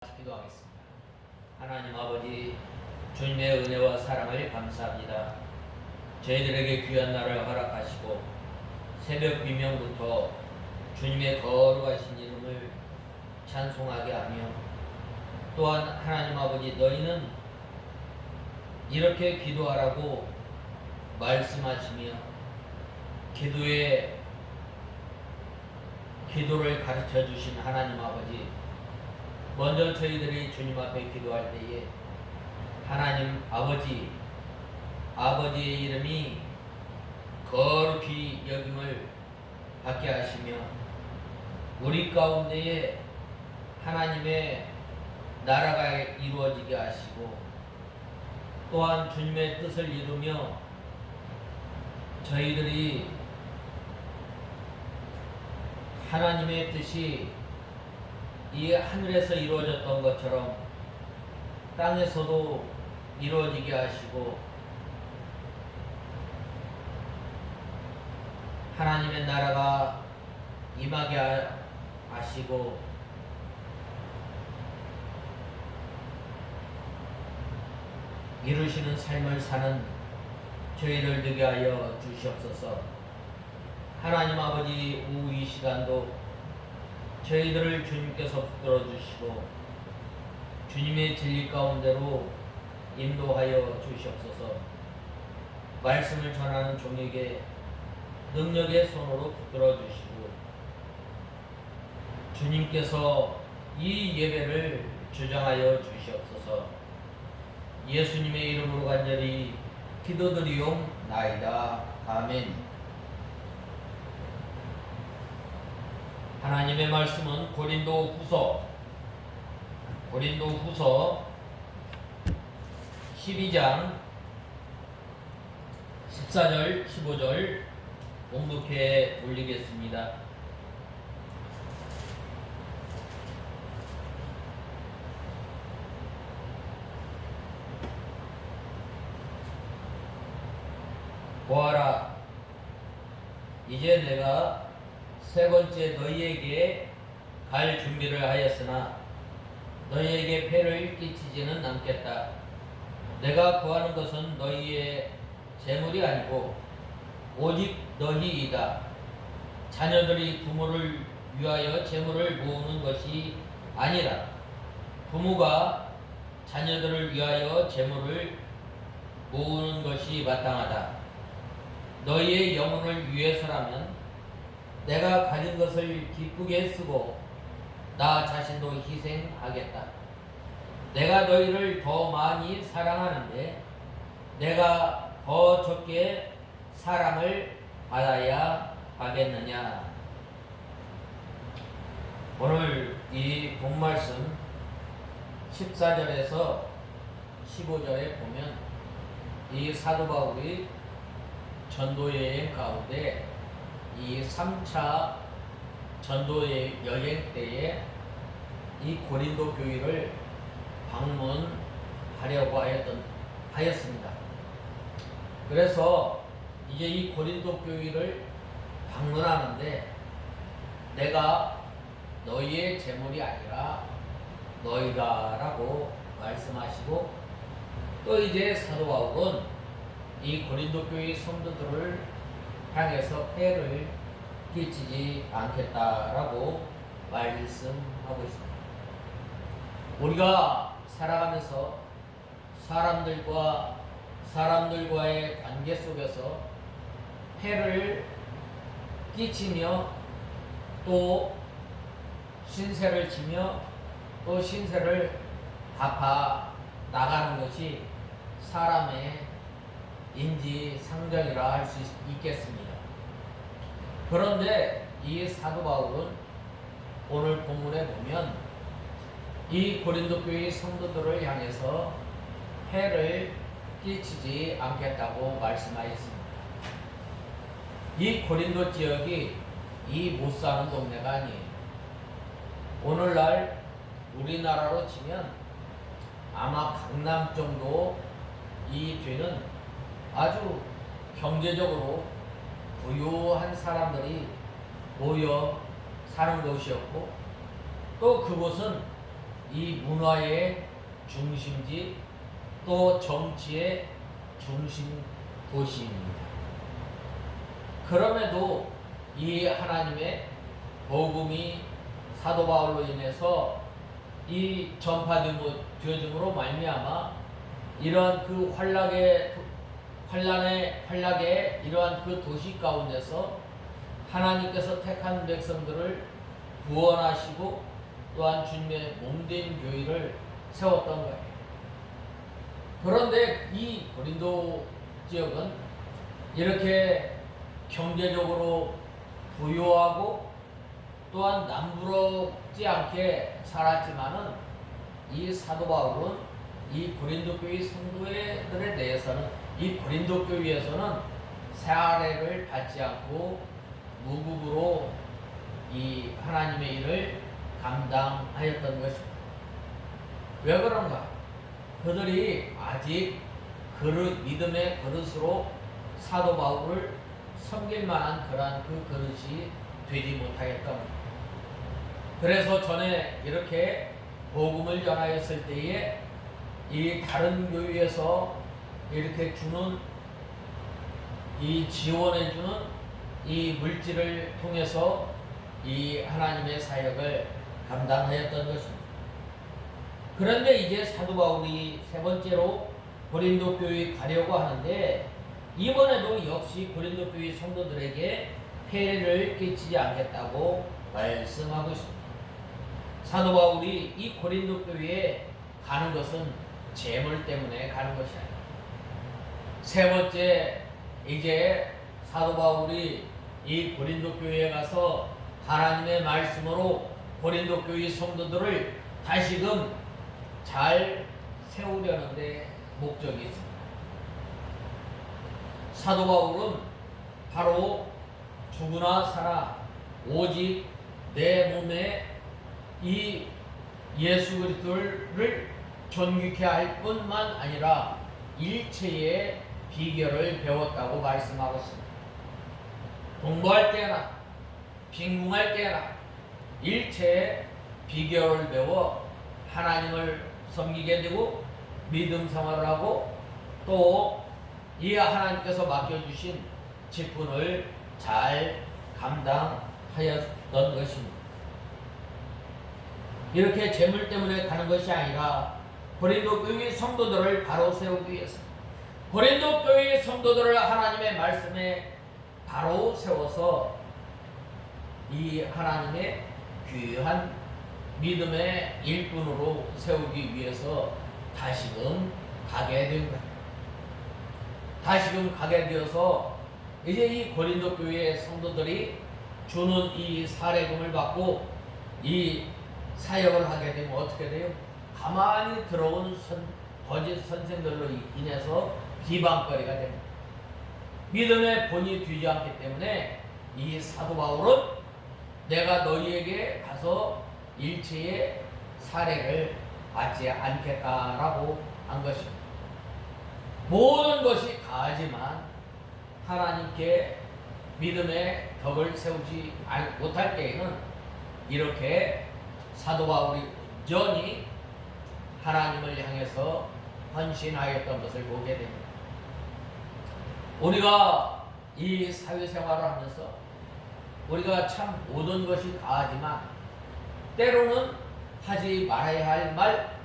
기도하겠습니다. 하나님 아버지, 주님의 은혜와 사랑을 감사합니다. 저희들에게 귀한 날을 허락하시고 새벽 비명부터 주님의 거룩하신 이름을 찬송하게 하며, 또한 하나님 아버지, 너희는 이렇게 기도하라고 말씀하시며 기도를 가르쳐 주신 하나님 아버지, 먼저 저희들이 주님 앞에 기도할 때에 하나님 아버지의 이름이 거룩히 여김을 받게 하시며, 우리 가운데에 하나님의 나라가 이루어지게 하시고, 또한 주님의 뜻을 이루며 저희들이 하나님의 뜻이 이 하늘에서 이루어졌던 것처럼 땅에서도 이루어지게 하시고, 하나님의 나라가 임하게 하시고, 이루시는 삶을 사는 저희들 되게 하여 주시옵소서. 하나님 아버지, 오후 이 시간도 저희들을 주님께서 붙들어 주시고 주님의 진리 가운데로 인도하여 주시옵소서. 말씀을 전하는 종에게 능력의 손으로 붙들어 주시고, 주님께서 이 예배를 주장하여 주시옵소서. 예수님의 이름으로 간절히 기도드리옵나이다. 아멘. 하나님의 말씀은 고린도후서 12장 14절 15절 봉독해 올리겠습니다. 보아라, 이제 내가 세 번째 너희에게 갈 준비를 하였으나 너희에게 폐를 끼치지는 않겠다. 내가 구하는 것은 너희의 재물이 아니고 오직 너희이다. 자녀들이 부모를 위하여 재물을 모으는 것이 아니라 부모가 자녀들을 위하여 재물을 모으는 것이 마땅하다. 너희의 영혼을 위해서라면 내가 가진 것을 기쁘게 쓰고 나 자신도 희생하겠다. 내가 너희를 더 많이 사랑하는데 내가 더 적게 사랑을 받아야 하겠느냐. 오늘 이 본말씀 14절에서 15절에 보면 이 사도 바울이 전도여행 가운데 이 3차 전도여행 때에 이 고린도 교회를 방문하려고 하였습니다. 그래서 이제 이 고린도 교회를 방문하는데 내가 너희의 재물이 아니라 너희다라고 말씀하시고, 또 이제 사도 바울은 이 고린도 교회 성도들을 향해서 폐를 끼치지 않겠다라고 말씀하고 있습니다. 우리가 살아가면서 사람들과의 관계 속에서 폐를 끼치며 또 신세를 지며 또 신세를 갚아 나가는 것이 사람의 인지상정이라 할 수 있겠습니다. 그런데 이 사도 바울은 오늘 본문에 보면 이 고린도 교회 성도들을 향해서 해를 끼치지 않겠다고 말씀하였습니다. 이 고린도 지역이 이 못 사는 동네가 아니에요. 오늘날 우리나라로 치면 아마 강남 정도 이 되는 아주 경제적으로 부유한 사람들이 모여 사는 곳이었고, 또 그곳은 이 문화의 중심지 또 정치의 중심 도시입니다. 그럼에도 이 하나님의 복음이 사도 바울로 인해서 이 전파되므로 말미암아 이러한 그 환락의 이러한 그 도시 가운데서 하나님께서 택한 백성들을 구원하시고 또한 주님의 몸된 교회를 세웠던 거예요. 그런데 이 고린도 지역은 이렇게 경제적으로 부유하고 또한 남부럽지 않게 살았지만은 이 사도 바울은 이 고린도 교회 성도들에 대해서는 이 고린도 교회에서는 세례를 받지 않고 무급으로 이 하나님의 일을 감당하였던 것입니다. 왜 그런가? 그들이 아직 믿음의 그릇으로 사도 바울을 섬길 만한 그러한 그 그릇이 되지 못하였던 겁니다. 그래서 전에 이렇게 복음을 전하였을 때에 이 다른 교회에서 이렇게 주는 이 지원해주는 이 물질을 통해서 이 하나님의 사역을 감당하였던 것입니다. 그런데 이제 사도 바울이 세 번째로 고린도 교회에 가려고 하는데 이번에도 역시 고린도 교회 성도들에게 폐해를 끼치지 않겠다고 말씀하고 있습니다. 사도 바울이 이 고린도 교회에 가는 것은 재물 때문에 가는 것이 아니라 세 번째 이제 사도 바울이 이 고린도 교회에 가서 하나님의 말씀으로 고린도 교회 성도들을 다시금 잘 세우려는데 목적이 있습니다. 사도 바울은 바로 죽으나 살아 오직 내 몸에 이 예수 그리스도를 존귀케 할 뿐만 아니라 일체의 비결을 배웠다고 말씀하고 있습니다. 공부할 때나 빈궁할 때나 일체의 비결을 배워 하나님을 섬기게 되고 믿음 생활을 하고 또 이 하나님께서 맡겨주신 직분을 잘 감당하였던 것입니다. 이렇게 재물 때문에 가는 것이 아니라 고린도 교회 성도들을 바로 세우기 위해서 고린도 교회 성도들을 하나님의 말씀에 바로 세워서 이 하나님의 귀한 믿음의 일꾼으로 세우기 위해서 다시금 가게 된 거예요. 다시금 가게 되어서 이제 이 고린도 교회 성도들이 주는 이 사례금을 받고 이 사역을 하게 되면 어떻게 돼요? 가만히 들어온 거짓 선생들로 인해서 비방거리가 됩니다. 믿음의 본이 되지 않기 때문에 이 사도 바울은 내가 너희에게 가서 일체의 사례를 받지 않겠다라고 한 것입니다. 모든 것이 가하지만 하나님께 믿음의 덕을 세우지 못할 때에는 이렇게 사도 바울이 온전히 하나님을 향해서 헌신하였던 것을 보게 됩니다. 우리가 이 사회생활을 하면서 우리가 참 모든 것이 가하지만 때로는 하지 말아야 할 말,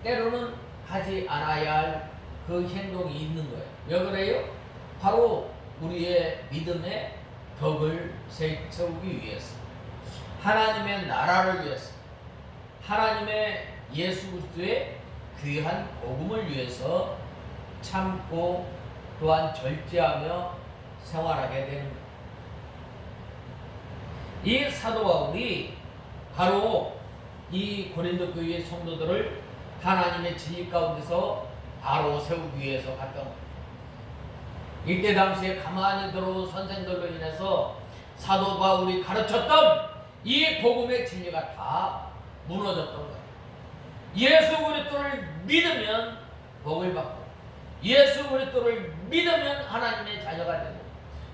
때로는 하지 않아야 할 그 행동이 있는 거예요. 왜 그래요? 바로 우리의 믿음의 덕을 세우기 위해서, 하나님의 나라를 위해서, 하나님의 예수 그리스도의 귀한 복음을 위해서 참고 또한 절제하며 생활하게 되는 거예요. 이 사도 바울이 바로 이 고린도 교회의 성도들을 하나님의 진리 가운데서 바로 세우기 위해서 갔던 거예요. 이때 당시에 가만히 들어온 선생들로 인해서 사도 바울이 가르쳤던 이 복음의 진리가 다 무너졌던 거예요. 예수 그리스도를 믿으면 복을 받고, 예수 그리스도를 믿으면 하나님의 자녀가 되고,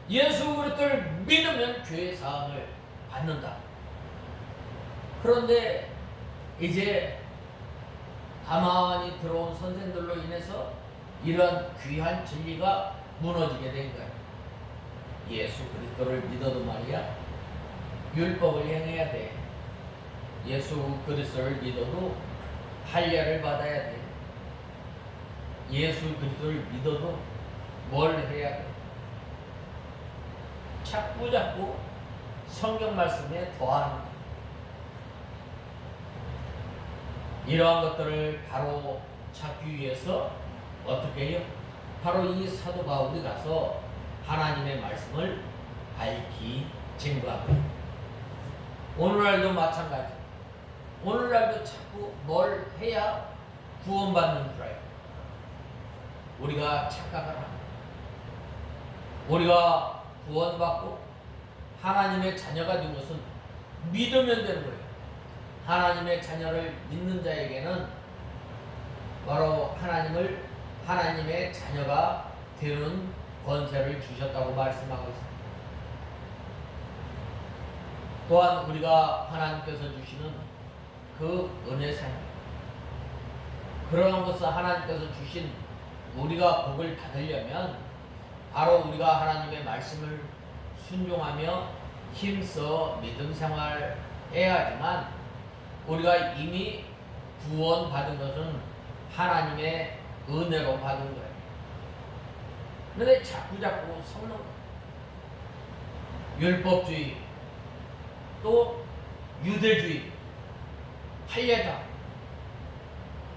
예수 그리스도를 믿으면 죄 사함을 받는다. 그런데 이제 가만히 들어온 선생들로 인해서 이런 귀한 진리가 무너지게 된 거예요. 예수 그리스도를 믿어도 말이야 율법을 행해야 돼. 예수 그리스도를 믿어도 할례를 받아야 돼. 예수 그리스도를 믿어도 뭘 해야 돼? 자꾸 성경 말씀에 더하는 거예요. 이러한 것들을 바로 찾기 위해서 어떻게 해요? 바로 이 사도 바울이 가서 하나님의 말씀을 밝히 증거하고 오늘날도 마찬가지. 오늘날도 자꾸 뭘 해야 구원받는 줄 알고 우리가 착각을 합니다. 우리가 구원받고 하나님의 자녀가 된 것은 믿으면 되는 거예요. 하나님의 자녀를 믿는 자에게는 바로 하나님의 자녀가 되는 권세를 주셨다고 말씀하고 있습니다. 또한 우리가 하나님께서 주시는 그 은혜 생활, 그러한 것을 하나님께서 주신 우리가 복을 받으려면 바로 우리가 하나님의 말씀을 순종하며 힘써 믿음 생활 해야지만 우리가 이미 구원받은 것은 하나님의 은혜로 받은 거예요. 그런데 자꾸 섞는 거예요. 율법주의, 또 유대주의, 할례다.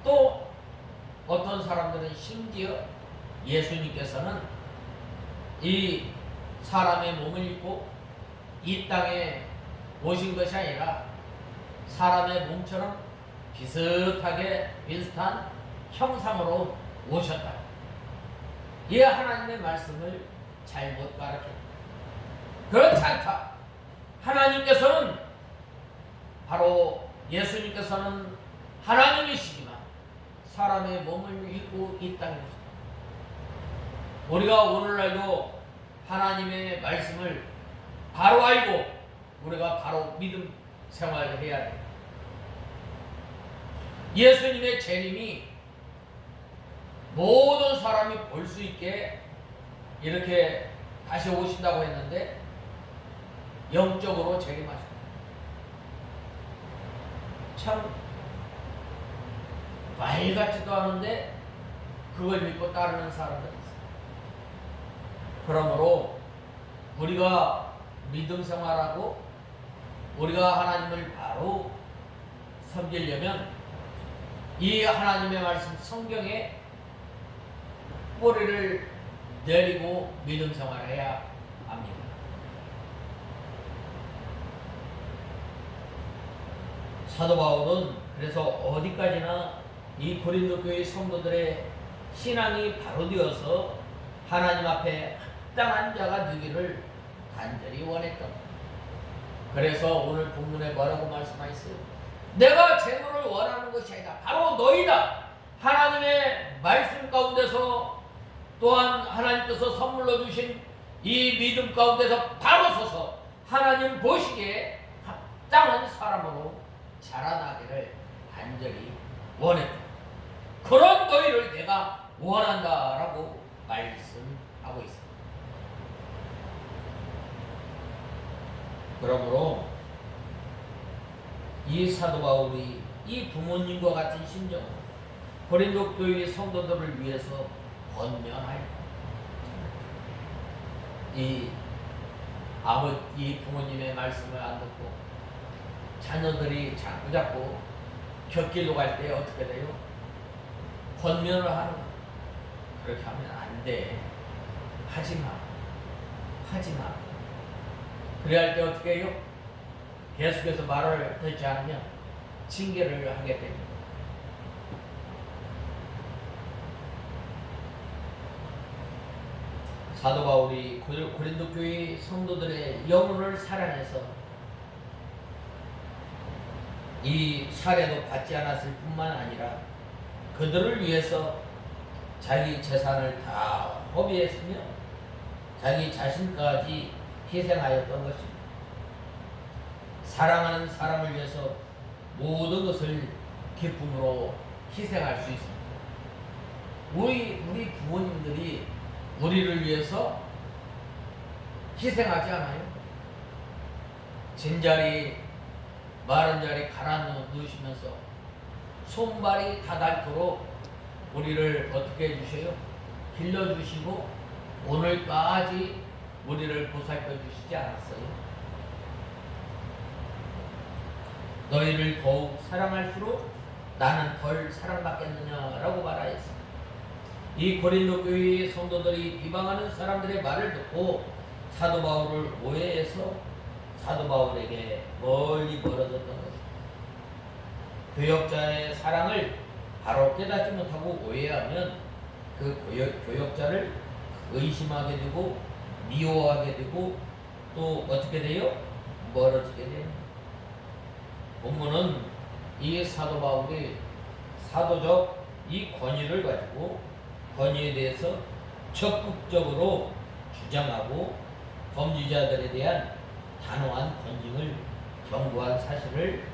또 어떤 사람들은 심지어 예수님께서는 이 사람의 몸을 입고 이 땅에 오신 것이 아니라 사람의 몸처럼 비슷한 형상으로 오셨다. 이 하나님의 말씀을 잘못 가르쳐. 그렇지 않다. 하나님께서는 바로 예수님께서는 하나님이시지만 사람의 몸을 입고 이 땅에 오셨다. 우리가 오늘날도 하나님의 말씀을 바로 알고 우리가 바로 믿음 생활을 해야 돼. 예수님의 재림이 모든 사람이 볼 수 있게 이렇게 다시 오신다고 했는데 영적으로 재림하셨다. 참 말 같지도 않은데 그걸 믿고 따르는 사람들이 있어요. 그러므로 우리가 믿음 생활하고 우리가 하나님을 바로 섬기려면 이 하나님의 말씀 성경에 뿌리를 내리고 믿음 생활을 해야 합니다. 사도 바울은 그래서 어디까지나 이 고린도 교회 성도들의 신앙이 바로 되어서 하나님 앞에 합당한 자가 되기를 간절히 원했던. 그래서 오늘 본문에 뭐라고 말씀하셨어요? 내가 재물을 원하는 것이 아니다. 바로 너희다. 하나님의 말씀 가운데서 또한 하나님께서 선물로 주신 이 믿음 가운데서 바로 서서 하나님 보시기에 합당한 사람으로 자라나기를 간절히 원했다. 그런 너희를 내가 원한다라고 말씀하고 있습니다. 그러므로 이 사도 바울이 이 부모님과 같은 심정으로 고린도 교회 성도들을 위해서 권면하여 이 부모님의 말씀을 안 듣고 자녀들이 자꾸 곁길로 갈 때 어떻게 돼요? 권면을 하는 거예요. 그렇게 하면 안 돼. 하지 마. 그래야 할 때 어떻게 해요? 계속해서 말을 듣지 않으면 징계를 하게 됩니다. 사도 바울이 고린도 교회 성도들의 영혼을 사랑해서 이 사례도 받지 않았을 뿐만 아니라 그들을 위해서 자기 재산을 다 허비했으며 자기 자신까지 희생하였던 것입니다. 사랑하는 사람을 위해서 모든 것을 기쁨으로 희생할 수 있습니다. 우리 부모님들이 우리를 위해서 희생하지 않아요? 진자리 마른 자리 갈아 넣으시면서 손발이 다 닳도록 우리를 어떻게 해주셔요? 길러주시고 오늘까지 우리를 보살펴 주시지 않았어요? 너희를 더욱 사랑할수록 나는 덜 사랑받겠느냐라고 말하였습니다. 이 고린도 교회의 성도들이 비방하는 사람들의 말을 듣고 사도 바울을 오해해서 사도 바울에게 멀리 멀어졌던 것입니다. 교역자의 사랑을 바로 깨닫지 못하고 오해하면 그 교역자를 의심하게 되고 미워하게 되고 또 어떻게 돼요? 멀어지게 됩니다. 본문은 이 사도 바울이 사도적 이 권위를 가지고 권위에 대해서 적극적으로 주장하고 범죄자들에 대한 단호한 권징을 경고한 사실을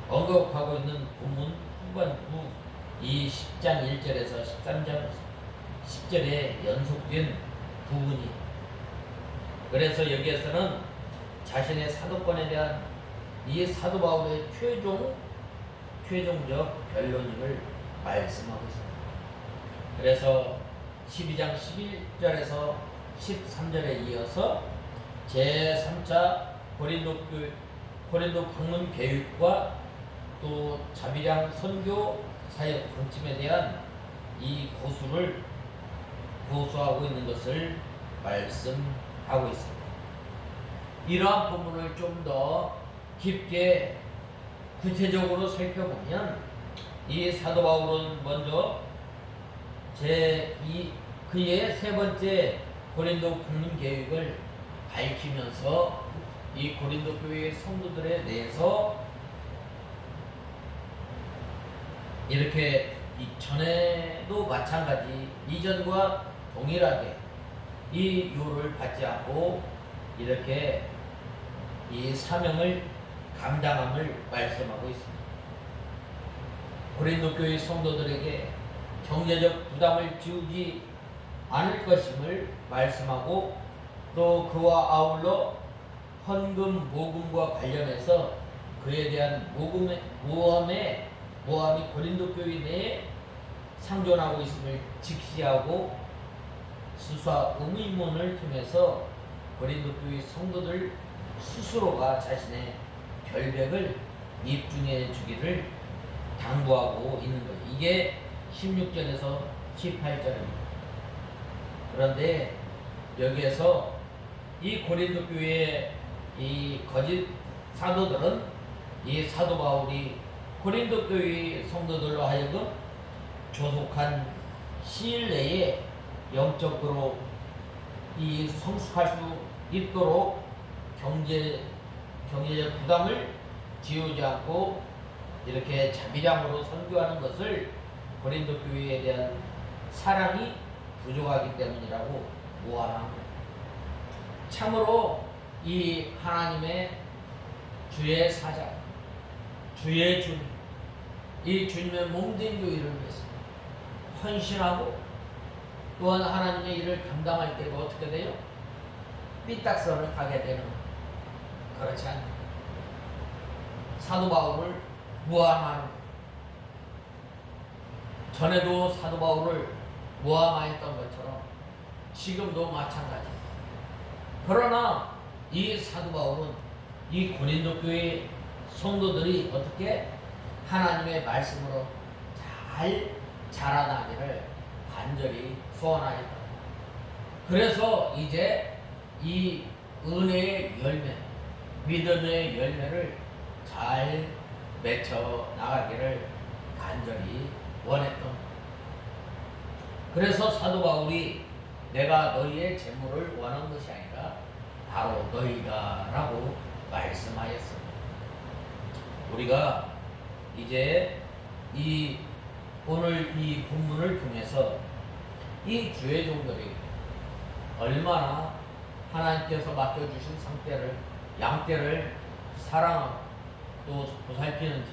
언급하고 있는 본문 후반부 이 10장 1절에서 13장 10절에 연속된 부분이, 그래서 여기에서는 자신의 사도권에 대한 이 사도 바울의 최종적 변론임을 말씀하고 있습니다. 그래서 12장 11절에서 13절에 이어서 제3차 고린도 방문 계획과 또 자비량 선교 사역 방침에 대한 이 고수하고 있는 것을 말씀하고 있습니다. 이러한 부분을 좀 더 깊게 구체적으로 살펴보면 이 사도 바울은 먼저 그의 세 번째 고린도 방문 계획을 밝히면서 이 고린도 교회의 성도들에 대해서 이렇게 전에도 마찬가지 이전과 동일하게 이 요를 받지 않고 이렇게 이 사명을 감당함을 말씀하고 있습니다. 고린도 교회 성도들에게 경제적 부담을 지우지 않을 것임을 말씀하고 또 그와 아울러 헌금 모금과 관련해서 그에 대한 모함이 고린도 교회 내에 상존하고 있음을 직시하고 수사 의문을 통해서 고린도 교회 성도들 스스로가 자신의 결백을 입증해 주기를 당부하고 있는 거예요. 이게 16절에서 18절입니다. 그런데 여기에서 이 고린도 교회의 이 거짓 사도들은 이 사도 바울이 고린도 교회 성도들로 하여금 조속한 시일 내에 영적으로 이 성숙할 수 있도록 경제적 부담을 지우지 않고 이렇게 자비량으로 선교하는 것을 고린도 교회에 대한 사랑이 부족하기 때문이라고 모함합니다. 참으로 이 하나님의 주의 사자, 주의 준, 이 주님의 몸된 교회를 위해서 헌신하고 또한 하나님의 일을 감당할 때가 어떻게 돼요? 삐딱선을 가게 되는, 그렇지 않나요? 사도 바울을 모함하는, 전에도 사도 바울을 모함하였던 것처럼 지금도 마찬가지. 그러나 이 사도 바울은 이 고린도 교회 성도들이 어떻게 하나님의 말씀으로 잘 자라나기를 간절히 소원하였다. 그래서 이제 이 은혜의 열매, 믿음의 열매를 잘 맺혀 나가기를 간절히 원했던. 그래서 사도 바울이 내가 너희의 재물을 원한 것이 아니라 바로 너희다라고 말씀하였습니다. 우리가 이제 오늘 이 본문을 통해서 이 주의 종들이 얼마나 하나님께서 맡겨주신 양떼를 사랑하고 또 보살피는지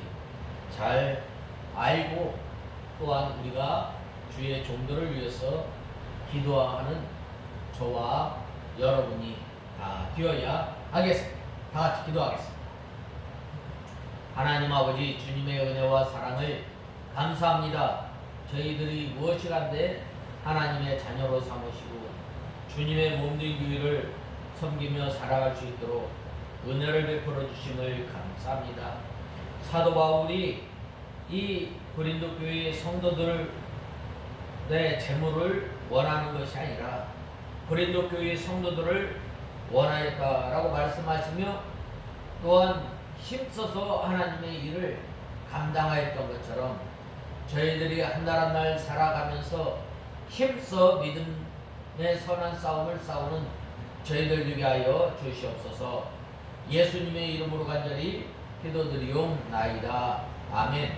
잘 알고 또한 우리가 주의 종들을 위해서 기도하는 저와 여러분이 다 되어야 하겠습니다. 다 같이 기도하겠습니다. 하나님 아버지, 주님의 은혜와 사랑을 감사합니다. 저희들이 무엇이간데 하나님의 자녀로 삼으시고 주님의 몸된 교회를 섬기며 살아갈 수 있도록 은혜를 베풀어 주심을 감사합니다. 사도 바울이 이 고린도 교회의 성도들의 재물을 원하는 것이 아니라 고린도 교회의 성도들을 원하였다라고 말씀하시며 또한 힘써서 하나님의 일을 감당하였던 것처럼 저희들이 한 날 한 날 살아가면서 힘써 믿음의 선한 싸움을 싸우는 저희들 되게 하여 주시옵소서. 예수님의 이름으로 간절히 기도드리옵나이다. 아멘.